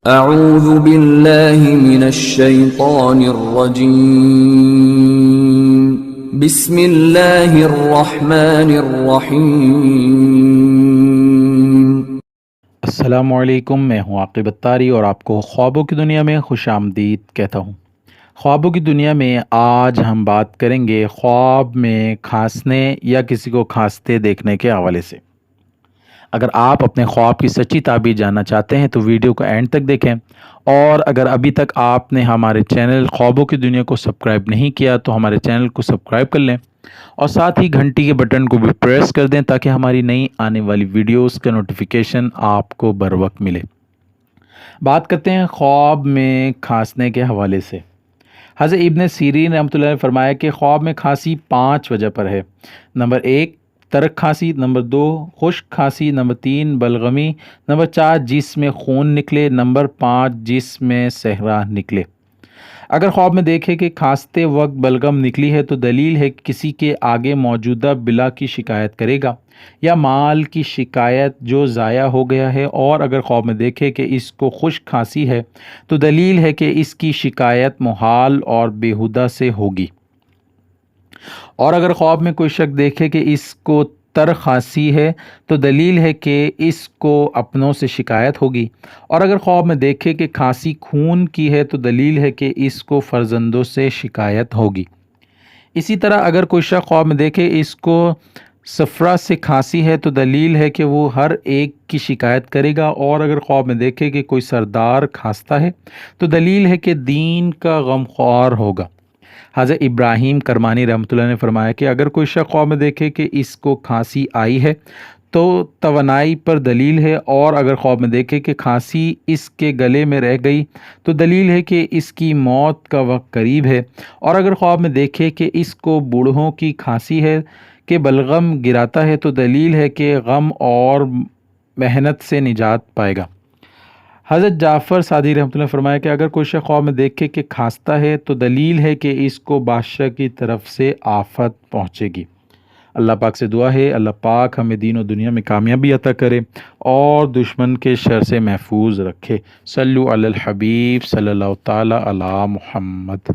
اعوذ باللہ من الشیطان الرجیم بسم اللہ الرحمن الرحیم۔ السلام علیکم، میں ہوں عاقب اتاری اور آپ کو خوابوں کی دنیا میں خوش آمدید کہتا ہوں۔ خوابوں کی دنیا میں آج ہم بات کریں گے خواب میں کھانسنے یا کسی کو کھانستے دیکھنے کے حوالے سے۔ اگر آپ اپنے خواب کی سچی تعبیر جاننا چاہتے ہیں تو ویڈیو کو اینڈ تک دیکھیں، اور اگر ابھی تک آپ نے ہمارے چینل خوابوں کی دنیا کو سبسکرائب نہیں کیا تو ہمارے چینل کو سبسکرائب کر لیں اور ساتھ ہی گھنٹی کے بٹن کو بھی پریس کر دیں تاکہ ہماری نئی آنے والی ویڈیوز کا نوٹیفیکیشن آپ کو بر وقت ملے۔ بات کرتے ہیں خواب میں کھانسنے کے حوالے سے۔ حضرت ابن سیرین رحمۃ اللہ نے فرمایا کہ خواب میں کھانسی 5 وجہ پر ہے۔ نمبر 1 ترک کھانسی، نمبر 2 خشک کھانسی، نمبر 3 بلغمی، نمبر 4 جسم میں خون نکلے، نمبر 5 جسم میں صحرا نکلے۔ اگر خواب میں دیکھے کہ کھانستے وقت بلغم نکلی ہے تو دلیل ہے کہ کسی کے آگے موجودہ بلا کی شکایت کرے گا یا مال کی شکایت جو ضائع ہو گیا ہے، اور اگر خواب میں دیکھے کہ اس کو خشک کھانسی ہے تو دلیل ہے کہ اس کی شکایت محال اور بیہودہ سے ہوگی، اور اگر خواب میں کوئی شخص دیکھے کہ اس کو تر کھانسی ہے تو دلیل ہے کہ اس کو اپنوں سے شکایت ہوگی، اور اگر خواب میں دیکھے کہ کھانسی خون کی ہے تو دلیل ہے کہ اس کو فرزندوں سے شکایت ہوگی۔ اسی طرح اگر کوئی شخص خواب میں دیکھے اس کو صفرا سے کھانسی ہے تو دلیل ہے کہ وہ ہر ایک کی شکایت کرے گا، اور اگر خواب میں دیکھے کہ کوئی سردار کھانستا ہے تو دلیل ہے کہ دین کا غمخوار ہوگا۔ حضرت ابراہیم کرمانی رحمۃ اللہ نے فرمایا کہ اگر کوئی شخص خواب میں دیکھے کہ اس کو کھانسی آئی ہے تو توانائی پر دلیل ہے، اور اگر خواب میں دیکھے کہ کھانسی اس کے گلے میں رہ گئی تو دلیل ہے کہ اس کی موت کا وقت قریب ہے، اور اگر خواب میں دیکھے کہ اس کو بوڑھوں کی کھانسی ہے کہ بلغم گراتا ہے تو دلیل ہے کہ غم اور محنت سے نجات پائے گا۔ حضرت جعفر صادق رحمۃ اللہ نے فرمایا کہ اگر کوئی شخص خواب میں دیکھے کہ کھانستا ہے تو دلیل ہے کہ اس کو بادشاہ کی طرف سے آفت پہنچے گی۔ اللہ پاک سے دعا ہے اللہ پاک ہمیں دین و دنیا میں کامیابی عطا کرے اور دشمن کے شر سے محفوظ رکھے۔ صلو علی الحبیب صلی اللہ تعالی علی محمد۔